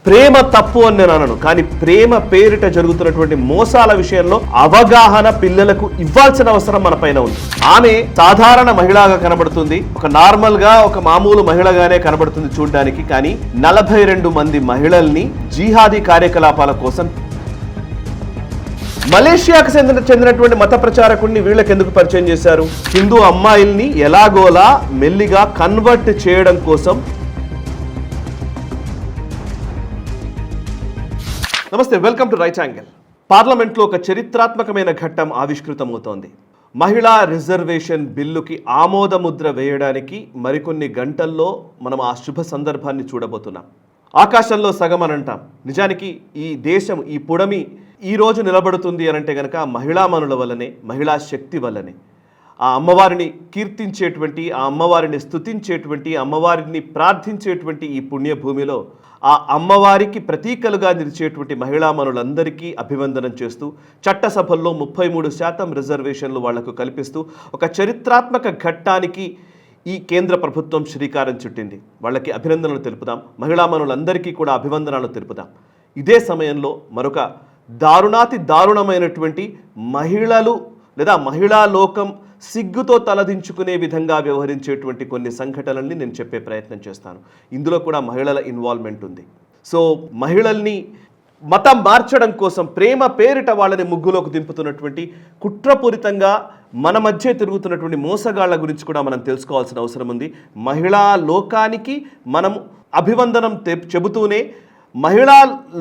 ప్రేమ తప్పు అని నేను అనను, కానీ ప్రేమ పేరిట జరుగుతున్నటువంటి మోసాల విషయంలో అవగాహన పిల్లలకు ఇవ్వాల్సిన అవసరం మన పైన ఉంది. ఆమె సాధారణ మహిళగా కనబడుతుంది, ఒక నార్మల్ గా ఒక మామూలు మహిళగానే కనబడుతుంది చూడడానికి. కానీ 42 మంది మహిళల్ని జిహాదీ కార్యకలాపాల కోసం మలేషియాకు చెందినటువంటి మత ప్రచారకుడిని వీళ్ళకి ఎందుకు పరిచయం చేశారు? హిందూ అమ్మాయిల్ని ఎలాగోలా మెల్లిగా కన్వర్ట్ చేయడం కోసం. నమస్తే, వెల్కమ్ టు రైట్ యాంగిల్. పార్లమెంట్లో ఒక చరిత్రాత్మకమైన ఘట్టం ఆవిష్కృతమవుతోంది. మహిళా రిజర్వేషన్ బిల్లుకి ఆమోదముద్ర వేయడానికి మరికొన్ని గంటల్లో మనం ఆ శుభ సందర్భాన్ని చూడబోతున్నాం. ఆకాశంలో సగం అని అంటాం. నిజానికి ఈ దేశం, ఈ పుడమి ఈ రోజు నిలబడుతుంది అనంటే గనక మహిళామణుల వల్లనే, మహిళా శక్తి వల్లనే. ఆ అమ్మవారిని కీర్తించేటువంటి, ఆ అమ్మవారిని స్తుతించేటువంటి, అమ్మవారిని ప్రార్థించేటువంటి ఈ పుణ్యభూమిలో ఆ అమ్మవారికి ప్రతీకలుగా నిలిచేటువంటి మహిళామణులందరికీ అభివందనం చేస్తూ చట్టసభల్లో 33% రిజర్వేషన్లు వాళ్లకు కల్పిస్తూ ఒక చరిత్రాత్మక ఘట్టానికి ఈ కేంద్ర ప్రభుత్వం శ్రీకారం చుట్టింది. వాళ్ళకి అభినందనలు తెలుపుదాం, మహిళామణులందరికీ కూడా అభివందనాలు తెలుపుదాం. ఇదే సమయంలో మరొక దారుణాతి దారుణమైనటువంటి మహిళలు లేదా మహిళా లోకం సిగ్గుతో తలదించుకునే విధంగా వ్యవహరించేటువంటి కొన్ని సంఘటనల్ని నేను చెప్పే ప్రయత్నం చేస్తాను. ఇందులో కూడా మహిళల ఇన్వాల్వ్మెంట్ ఉంది. సో మహిళల్ని మతం మార్చడం కోసం ప్రేమ పేరిట వాళ్ళని ముగ్గులోకి దింపుతున్నటువంటి, కుట్రపూరితంగా మన మధ్య తిరుగుతున్నటువంటి మోసగాళ్ల గురించి కూడా మనం తెలుసుకోవాల్సిన అవసరం ఉంది. మహిళా లోకానికి మనం అభివందనం చెబుతూనే మహిళా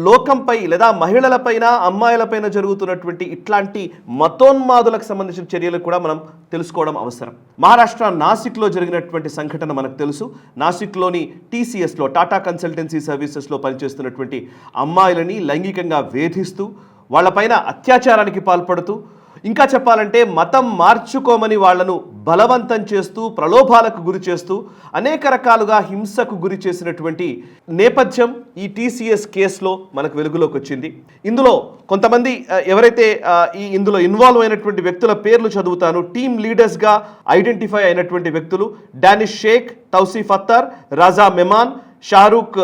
లోకంపై లేదా మహిళలపైన, అమ్మాయిలపైన జరుగుతున్నటువంటి ఇట్లాంటి మతోన్మాదులకు సంబంధించిన చర్యలు కూడా మనం తెలుసుకోవడం అవసరం. మహారాష్ట్ర నాసిక్లో జరిగినటువంటి సంఘటన మనకు తెలుసు. నాసిక్లోని TCSలో, టాటా కన్సల్టెన్సీ సర్వీసెస్లో పనిచేస్తున్నటువంటి అమ్మాయిలని లైంగికంగా వేధిస్తూ, వాళ్ళపైన అత్యాచారానికి పాల్పడుతూ, ఇంకా చెప్పాలంటే మతం మార్చుకోమని వాళ్లను బలవంతం చేస్తూ, ప్రలోభాలకు గురి చేస్తూ, అనేక రకాలుగా హింసకు గురి చేసినటువంటి నేపథ్యం ఈ TCS కేసులో మనకు వెలుగులోకి వచ్చింది. ఇందులో కొంతమంది ఎవరైతే ఇందులో ఇన్వాల్వ్ అయినటువంటి వ్యక్తుల పేర్లు చదువుతాను. టీమ్ లీడర్స్గా ఐడెంటిఫై అయినటువంటి వ్యక్తులు డానిష్ షేక్, తౌసీఫ్ అత్తర్, రాజా మెమాన్, షారూక్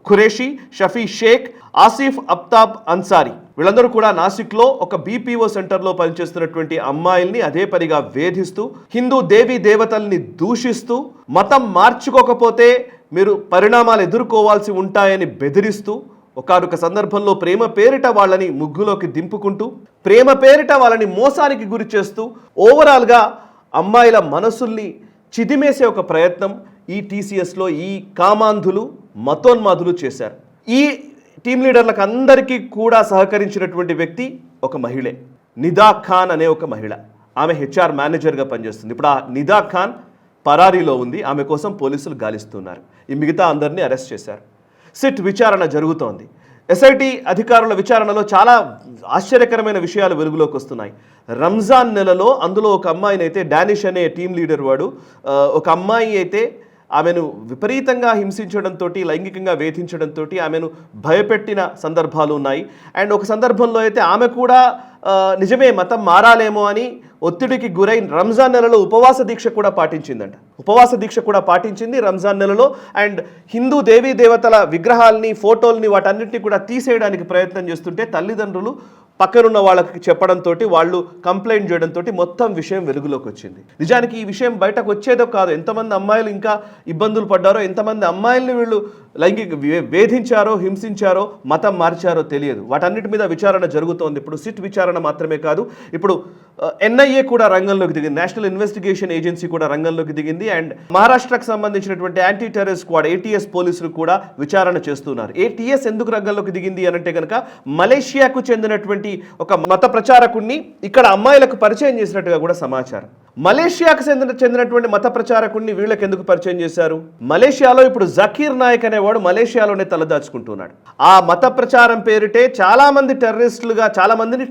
ఖురేషీ, షఫీ షేక్, ఆసిఫ్ అబ్తాబ్ అన్సారీ, వీళ్ళందరూ కూడా నాసిక్లో ఒక BPO సెంటర్లో పనిచేస్తున్నటువంటి అమ్మాయిల్ని అదే పనిగా వేధిస్తూ, హిందూ దేవీ దేవతల్ని దూషిస్తూ, మతం మార్చుకోకపోతే మీరు పరిణామాలు ఎదుర్కోవాల్సి ఉంటాయని బెదిరిస్తూ, ఒకనొక సందర్భంలో ప్రేమ పేరిట వాళ్ళని ముగ్గులోకి దింపుకుంటూ, ప్రేమ పేరిట వాళ్ళని మోసానికి గురి చేస్తూ, ఓవరాల్గా అమ్మాయిల మనసుల్ని చిదిమేసే ఒక ప్రయత్నం ఈ TCSలో ఈ కామాంధులు, మతోన్మాదులు చేశారు. ఈ టీమ్ లీడర్లకు అందరికీ కూడా సహకరించినటువంటి వ్యక్తి ఒక మహిళే, నిదా ఖాన్ అనే ఒక మహిళ. ఆమె HR మేనేజర్గా పనిచేస్తుంది. ఇప్పుడు ఆ నిదా ఖాన్ పరారీలో ఉంది. ఆమె కోసం పోలీసులు గాలిస్తున్నారు. ఈ మిగతా అందరినీ అరెస్ట్ చేశారు. సిట్ విచారణ జరుగుతోంది. SIT అధికారుల విచారణలో చాలా ఆశ్చర్యకరమైన విషయాలు వెలుగులోకి వస్తున్నాయి. రంజాన్ నెలలో అందులో ఒక అమ్మాయిని అయితే, డానిష్ అనే టీమ్ లీడర్ వాడు, ఒక అమ్మాయి అయితే ఆమెను విపరీతంగా హింసించడంతో, లైంగికంగా వేధించడంతో ఆమెను భయపెట్టిన సందర్భాలు ఉన్నాయి. అండ్ ఒక సందర్భంలో అయితే ఆమె కూడా నిజమే మతం మారాలేమో అని ఒత్తిడికి గురై రంజాన్ నెలలో ఉపవాస దీక్ష కూడా పాటించిందంట. ఉపవాస దీక్ష కూడా పాటించింది రంజాన్ నెలలో. అండ్ హిందూ దేవీ దేవతల విగ్రహాలని, ఫోటోల్ని, వాటన్నిటిని కూడా తీసేయడానికి ప్రయత్నం చేస్తుంటే తల్లిదండ్రులు పక్కనున్న వాళ్ళకి చెప్పడంతో, వాళ్ళు కంప్లైంట్ చేయడంతో మొత్తం విషయం వెలుగులోకి వచ్చింది. నిజానికి ఈ విషయం బయటకు వచ్చేదో కాదు, ఎంతమంది అమ్మాయిలు ఇంకా ఇబ్బందులు పడ్డారో, ఎంతమంది అమ్మాయిల్ని వీళ్ళు లైంగిక వేధించారో, హింసించారో, మతం మార్చారో తెలియదు. వాటన్నిటి మీద విచారణ జరుగుతోంది. ఇప్పుడు సిట్ విచారణ మాత్రమే కాదు, ఇప్పుడు NIA కూడా రంగంలోకి దిగింది, నేషనల్ ఇన్వెస్టిగేషన్ ఏజెన్సీ కూడా రంగంలోకి దిగింది. అండ్ మహారాష్ట్రకు సంబంధించినటువంటి యాంటీ టెర్రరిస్ట్ స్క్వాడ్ ATS పోలీసులు కూడా విచారణ చేస్తున్నారు. ATS ఎందుకు రంగంలోకి దిగింది అనంటే కనుక, మలేషియాకు చెందినటువంటి ఒక మత ప్రచారకుడిని ఇక్కడ అమ్మాయిలకు పరిచయం చేసినట్టుగా కూడా సమాచారం. మలేషియాకు చెందినటువంటి మత ప్రచారకుడిని వీళ్ళకి ఎందుకు పరిచయం చేశారు? మలేషియాలో ఇప్పుడు జకీర్ నాయక్ అనేవాడు మలేషియాలోనే తలదాచుకుంటున్నాడు. ఆ మత ప్రచారం పేరిటే చాలా మందిని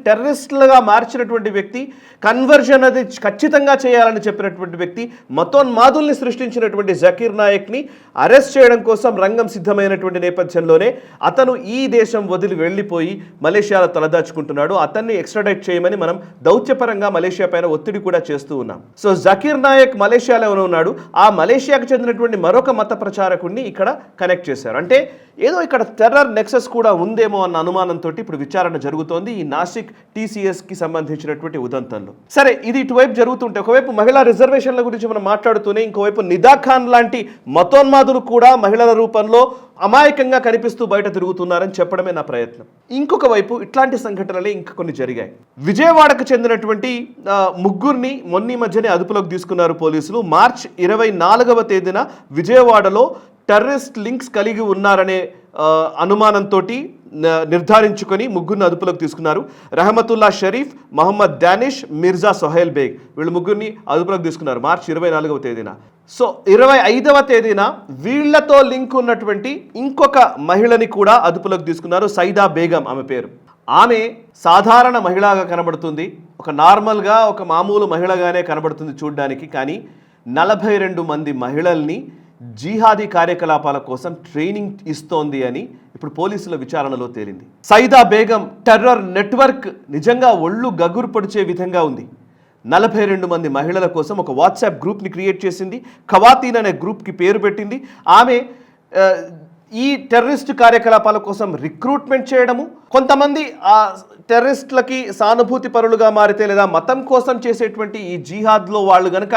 టెర్రరిస్టులుగా మార్చినటువంటి వ్యక్తి, కన్వర్జన్ అది ఖచ్చితంగా చేయాలని చెప్పినటువంటి వ్యక్తి, మతోన్మాదుల్ని సృష్టించినటువంటి జకీర్ నాయక్ని అరెస్ట్ చేయడం కోసం రంగం సిద్ధమైనటువంటి నేపథ్యంలోనే అతను ఈ దేశం వదిలి వెళ్ళిపోయి మలేషియాలో తలదాచుకుంటున్నాడు. అతన్ని ఎక్స్ట్రాడైట్ చేయమని మనం దౌత్యపరంగా మలేషియా పైన ఒత్తిడి కూడా చేస్తూ ఉన్నాం. చెప్తున్నాం. సో జకీర్ నాయక్ మలేషియాలో ఉన్నాడు. ఆ మలేషియాకు చెందినటువంటి మరొక మత ప్రచారకుడిని ఇక్కడ కనెక్ట్ చేశారు. అంటే ఏదో ఇక్కడ టెర్రర్ నెక్సస్ కూడా ఉందేమో అన్న అనుమానంతో ఇప్పుడు విచారణ జరుగుతోంది ఈ నాసిక్ టీసీఎస్కి సంబంధించినటువంటి ఉదంతంలో. సరే, ఇది ఇటువైపు జరుగుతుంటే ఒకవైపు మహిళా రిజర్వేషన్ల గురించి మనం మాట్లాడుతూనే ఇంకోవైపు నిదా ఖాన్ లాంటి మతోన్మాదులు కూడా మహిళల రూపంలో అమాయకంగా కనిపిస్తూ బయట తిరుగుతున్నారని చెప్పడమే నా ప్రయత్నం. ఇంకొక వైపు ఇట్లాంటి సంఘటనలే ఇంకా కొన్ని జరిగాయి. విజయవాడకు చెందినటువంటి ముగ్గురిని మొన్న మధ్యనే అదుపులోకి తీసుకున్నారు పోలీసులు. మార్చి 24వ తేదీన విజయవాడలో టెర్రరిస్ట్ లింక్స్ కలిగి ఉన్నారనే అనుమానంతో నిర్ధారించుకొని ముగ్గురిని అదుపులోకి తీసుకున్నారు. రహమతుల్లా షరీఫ్, మహమ్మద్ డానిష్, మిర్జా సొహైల్ బేగ్ వీళ్ళు ముగ్గురిని అదుపులోకి తీసుకున్నారు మార్చి 24వ తేదీన. సో 25వ తేదీన వీళ్లతో లింక్ ఉన్నటువంటి ఇంకొక మహిళని కూడా అదుపులోకి తీసుకున్నారు. సైదా బేగం ఆమె పేరు. ఆమె సాధారణ మహిళగా కనబడుతుంది, ఒక నార్మల్గా ఒక మామూలు మహిళగానే కనబడుతుంది చూడ్డానికి. కానీ 42 మంది మహిళల్ని జిహాదీ కార్యకలాపాల కోసం ట్రైనింగ్ ఇస్తోంది అని ఇప్పుడు పోలీసుల విచారణలో తేలింది. సైదా బేగం టెర్రర్ నెట్వర్క్ నిజంగా ఒళ్ళు గగురు పొడిచే విధంగా ఉంది. 42 మంది మహిళల కోసం ఒక వాట్సాప్ గ్రూప్ని క్రియేట్ చేసింది. ఖవాతీన్ అనే గ్రూప్కి పేరు పెట్టింది. ఆమె ఈ టెర్రరిస్ట్ కార్యకలాపాల కోసం రిక్రూట్మెంట్ చేయడము, కొంతమంది ఆ టెర్రరిస్టులకి సానుభూతి పరులుగా మారితే లేదా మతం కోసం చేసేటువంటి ఈ జిహాద్లో వాళ్ళు గనక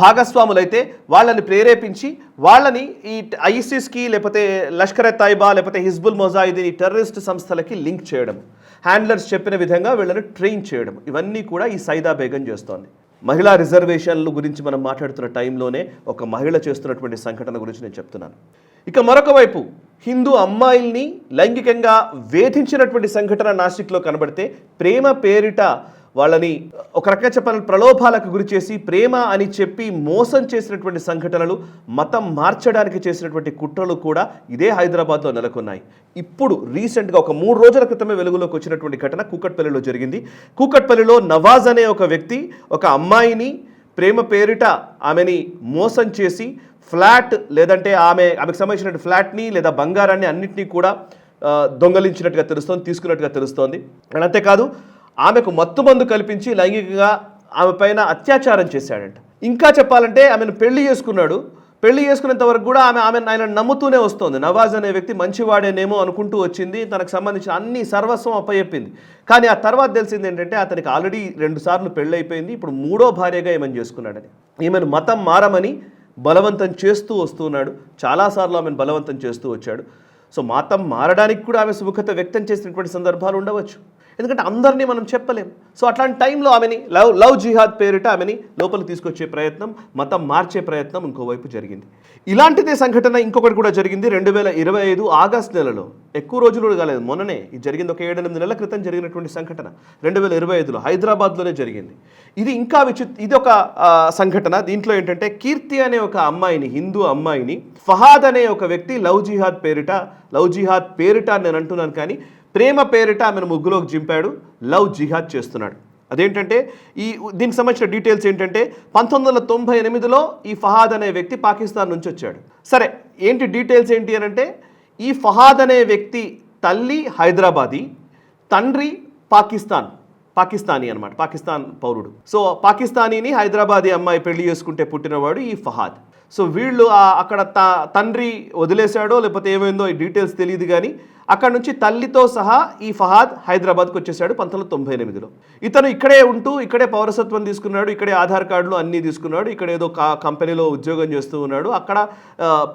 భాగస్వాములైతే వాళ్ళని ప్రేరేపించి వాళ్ళని ఈ ఐసిస్కి లేకపోతే లష్కర్ ఎ తైబా లేకపోతే హిజ్బుల్ మొజాహిదీన్ ఈ టెర్రరిస్ట్ సంస్థలకి లింక్ చేయడం, హ్యాండ్లర్స్ చెప్పిన విధంగా వీళ్ళని ట్రైన్ చేయడం, ఇవన్నీ కూడా ఈ సైదా బేగం చేస్తోంది. మహిళా రిజర్వేషన్ల గురించి మనం మాట్లాడుతున్న టైంలోనే ఒక మహిళ చేస్తున్నటువంటి సంఘటన గురించి నేను చెప్తున్నాను. ఇక మరొక వైపు హిందూ అమ్మాయిల్ని లైంగికంగా వేధించినటువంటి సంఘటన నాసిక్లో కనబడితే ప్రేమ పేరిట వాళ్ళని ఒక రకంగా చెప్పాలని ప్రలోభాలకు గురి చేసి ప్రేమ అని చెప్పి మోసం చేసినటువంటి సంఘటనలు, మతం మార్చడానికి చేసినటువంటి కుట్రలు కూడా ఇదే హైదరాబాద్లో నెలకొన్నాయి. ఇప్పుడు రీసెంట్గా ఒక 3 రోజుల క్రితమే వెలుగులోకి వచ్చినటువంటి ఘటన కూకట్పల్లిలో జరిగింది. కూకట్పల్లిలో నవాజ్ అనే ఒక వ్యక్తి ఒక అమ్మాయిని ప్రేమ పేరిట ఆమెని మోసం చేసి ఫ్లాట్ లేదంటే ఆమెకు సంబంధించిన ఫ్లాట్ని లేదా బంగారాన్ని అన్నింటినీ కూడా దొంగలించినట్టుగా తెలుస్తోంది, తీసుకున్నట్టుగా తెలుస్తోంది. అంతేకాదు ఆమెకు మత్తుమందు కల్పించి లైంగికంగా ఆమె పైన అత్యాచారం చేశాడంట. ఇంకా చెప్పాలంటే ఆమెను పెళ్లి చేసుకున్నాడు. పెళ్లి చేసుకునేంత వరకు కూడా ఆయన నమ్ముతూనే వస్తోంది. నవాజ్ అనే వ్యక్తి మంచివాడేనేమో అనుకుంటూ వచ్చింది. తనకు సంబంధించిన అన్ని సర్వస్వం అప్పచెప్పింది. కానీ ఆ తర్వాత తెలిసింది ఏంటంటే అతనికి ఆల్రెడీ 2 సార్లు పెళ్ళి అయిపోయింది. ఇప్పుడు 3వ భార్యగా ఈమెను చేసుకున్నాడని. ఈమెను మతం మారమని బలవంతం చేస్తూ వస్తున్నాడు. చాలాసార్లు ఆమెను బలవంతం చేస్తూ వచ్చాడు. సో మతం మారడానికి కూడా ఆమె సుముఖత వ్యక్తం చేసినటువంటి సందర్భాలు ఉండవచ్చు. ఎందుకంటే అందరినీ మనం చెప్పలేం. సో అట్లాంటి టైంలో ఆమెని లవ్ జిహాద్ పేరిట ఆమెని లోపలికి తీసుకొచ్చే ప్రయత్నం, మతం మార్చే ప్రయత్నం ఇంకోవైపు జరిగింది. ఇలాంటిదే సంఘటన ఇంకొకటి కూడా జరిగింది 2025 ఆగస్టు నెలలో. ఎక్కువ రోజులు కాలేదు, మొన్ననే ఇది జరిగింది. ఒక 7-8 నెలల క్రితం జరిగినటువంటి సంఘటన 2025లో హైదరాబాద్లోనే జరిగింది. ఇది ఇంకా ఇది ఒక సంఘటన. దీంట్లో ఏంటంటే కీర్తి అనే ఒక అమ్మాయిని, హిందూ అమ్మాయిని ఫహాద్ అనే ఒక వ్యక్తి లవ్ జిహాద్ పేరిట నేను అంటున్నాను కానీ ప్రేమ పేరిట ఆమెను ముగ్గులోకి జింపాడు, లవ్ జిహాద్ చేస్తున్నాడు. అదేంటంటే దీనికి సంబంధించిన డీటెయిల్స్ ఏంటంటే 1998లో ఈ ఫహాద్ అనే వ్యక్తి పాకిస్తాన్ నుంచి వచ్చాడు. సరే, ఏంటి డీటెయిల్స్ ఏంటి అని అంటే ఈ ఫహాద్ అనే వ్యక్తి తల్లి హైదరాబాదీ, తండ్రి పాకిస్తానీ అనమాట, పాకిస్తాన్ పౌరుడు. సో పాకిస్తానీని హైదరాబాదీ అమ్మాయి పెళ్లి చేసుకుంటే పుట్టినవాడు ఈ ఫహాద్. సో వీళ్ళు అక్కడ తండ్రి వదిలేశాడో లేకపోతే ఏమైందో ఈ డీటెయిల్స్ తెలియదు కానీ అక్కడ నుంచి తల్లితో సహా ఈ ఫహాద్ హైదరాబాద్కి వచ్చేసాడు 1998లో. ఇతను ఇక్కడే ఉంటూ ఇక్కడే పౌరసత్వం తీసుకున్నాడు, ఇక్కడే ఆధార్ కార్డులు అన్నీ తీసుకున్నాడు, ఇక్కడ ఏదో కంపెనీలో ఉద్యోగం చేస్తూ ఉన్నాడు. అక్కడ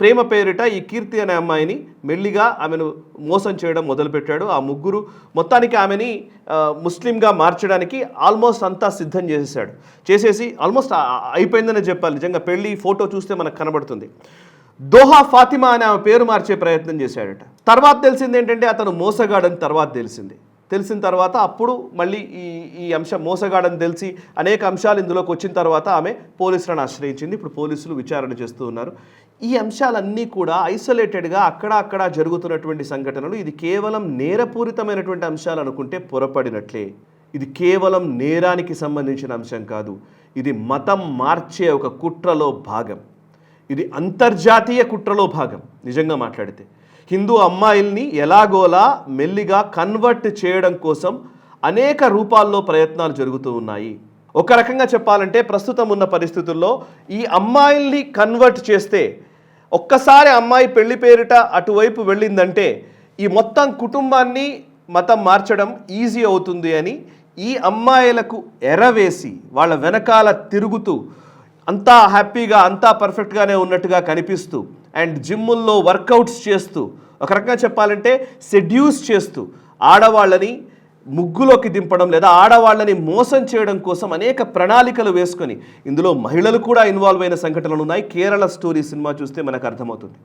ప్రేమ పేరిట ఈ కీర్తి అనే అమ్మాయిని మెల్లిగా ఆమెను మోసం చేయడం మొదలుపెట్టాడు. ఆ ముగ్గురు మొత్తానికి ఆమెని ముస్లింగా మార్చడానికి ఆల్మోస్ట్ అంతా సిద్ధం చేసేసి ఆల్మోస్ట్ అయిపోయిందనే చెప్పాలి. నిజంగా పెళ్లి ఫోటో చూస్తే మనకు కనబడుతుంది. దోహా ఫాతిమా అనే ఆమె పేరు మార్చే ప్రయత్నం చేశాడట. తర్వాత తెలిసింది ఏంటంటే అతను మోసగాడని తెలిసిన తర్వాత అప్పుడు మళ్ళీ ఈ అంశం మోసగాడని తెలిసి అనేక అంశాలు ఇందులోకి వచ్చిన తర్వాత ఆమె పోలీసులను ఆశ్రయించింది. ఇప్పుడు పోలీసులు విచారణ చేస్తూ ఉన్నారు. ఈ అంశాలన్నీ కూడా ఐసోలేటెడ్గా అక్కడ జరుగుతున్నటువంటి సంఘటనలు. ఇది కేవలం నేరపూరితమైనటువంటి అంశాలు అనుకుంటే పొరపడినట్లే. ఇది కేవలం నేరానికి సంబంధించిన అంశం కాదు. ఇది మతం మార్చే ఒక కుట్రలో భాగం. ఇది అంతర్జాతీయ కుట్రలో భాగం. నిజంగా మాట్లాడితే హిందూ అమ్మాయిల్ని ఎలాగోలా మెల్లిగా కన్వర్ట్ చేయడం కోసం అనేక రూపాల్లో ప్రయత్నాలు జరుగుతూ ఉన్నాయి. ఒక రకంగా చెప్పాలంటే ప్రస్తుతం ఉన్న పరిస్థితుల్లో ఈ అమ్మాయిల్ని కన్వర్ట్ చేస్తే, ఒక్కసారి అమ్మాయి పెళ్లి పేరిట అటువైపు వెళ్ళిందంటే ఈ మొత్తం కుటుంబాన్ని మతం మార్చడం ఈజీ అవుతుంది అని ఈ అమ్మాయిలకు ఎరవేసి వాళ్ళ వెనకాల తిరుగుతూ అంతా హ్యాపీగా అంతా పర్ఫెక్ట్గానే ఉన్నట్టుగా కనిపిస్తూ అండ్ జిమ్ముల్లో వర్కౌట్స్ చేస్తూ ఒక రకంగా చెప్పాలంటే సెడ్యూస్ చేస్తూ ఆడవాళ్ళని ముగ్గులోకి దింపడం లేదా ఆడవాళ్ళని మోసం చేయడం కోసం అనేక ప్రణాళికలు వేసుకొని ఇందులో మహిళలు కూడా ఇన్వాల్వ్ అయిన సంఘటనలు ఉన్నాయి. కేరళ స్టోరీ సినిమా చూస్తే మనకు అర్థమవుతుంది.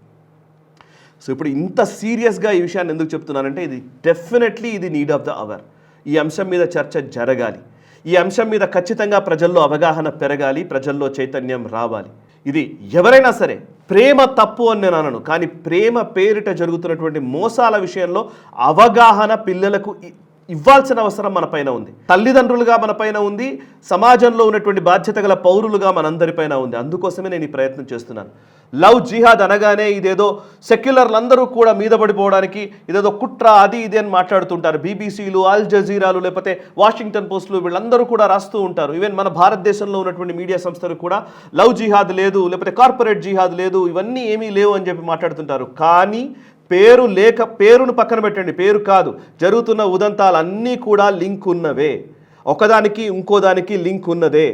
సో ఇప్పుడు ఇంత సీరియస్గా ఈ విషయాన్ని ఎందుకు చెప్తున్నానంటే ఇది డెఫినెట్లీ ఇది నీడ్ ఆఫ్ ద అవర్. ఈ అంశం మీద చర్చ జరగాలి. ఈ అంశం మీద ఖచ్చితంగా ప్రజల్లో అవగాహన పెరగాలి, ప్రజల్లో చైతన్యం రావాలి. ఇది ఎవరైనా సరే ప్రేమ తప్పు అని నేను అనను, కానీ ప్రేమ పేరిట జరుగుతున్నటువంటి మోసాల విషయంలో అవగాహన పిల్లలకు ఇవ్వాల్సిన అవసరం మన పైన ఉంది. తల్లిదండ్రులుగా మన పైన ఉంది, సమాజంలో ఉన్నటువంటి బాధ్యత గల పౌరులుగా మనందరిపైన ఉంది. అందుకోసమే నేను ఈ ప్రయత్నం చేస్తున్నాను. లవ్ జిహాద్ అనగానే ఇదేదో సెక్యులర్లందరూ కూడా మీద పడిపోవడానికి ఇదేదో కుట్ర అది ఇది అని మాట్లాడుతుంటారు. బీబీసీలు, అల్ జజీరాలు, లేకపోతే వాషింగ్టన్ పోస్టులు వీళ్ళందరూ కూడా రాస్తూ ఉంటారు. ఈవెన్ మన భారతదేశంలో ఉన్నటువంటి మీడియా సంస్థలు కూడా లవ్ జిహాద్ లేదు, లేకపోతే కార్పొరేట్ జిహాద్ లేదు, ఇవన్నీ ఏమీ లేవు అని చెప్పి మాట్లాడుతుంటారు. కానీ పేరును పక్కన పెట్టండి, పేరు కాదు, జరుగుతున్న ఉదంతాలన్నీ కూడా లింక్ ఉన్నవే, ఒకదానికి ఇంకోదానికి లింక్ ఉన్నదే.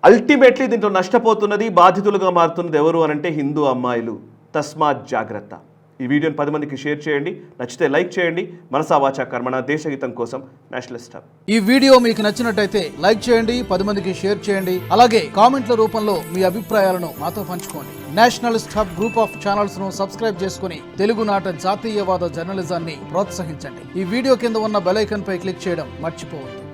అల్టిమేట్లీ దీంట్లో నష్టపోతున్నది, బాధితులుగా మారుతున్నది ఎవరు అనంటే హిందూ అమ్మాయిలు. తస్మాత్ జాగ్రత్త. ఈ వీడియోని 10 మందికి షేర్ చేయండి, నచ్చితే లైక్ చేయండి. మనసా వాచా కర్మణ దేశహితం కోసం నేషనలిస్ట్ హబ్. ఈ వీడియో మీకు నచ్చినట్టయితే లైక్ చేయండి, 10 మందికి షేర్ చేయండి. అలాగే కామెంట్ల రూపంలో మీ అభిప్రాయాలను మాతో పంచుకోండి. Nationalist hub group of channels ను సబ్స్క్రైబ్ చేసుకుని తెలుగునాట జాతీయవాద జర్నలిజాన్ని ప్రోత్సహించండి. ఈ వీడియో కింద ఉన్న బెల్ ఐకాన్ పై క్లిక్ చేయడం మర్చిపోవద్దు.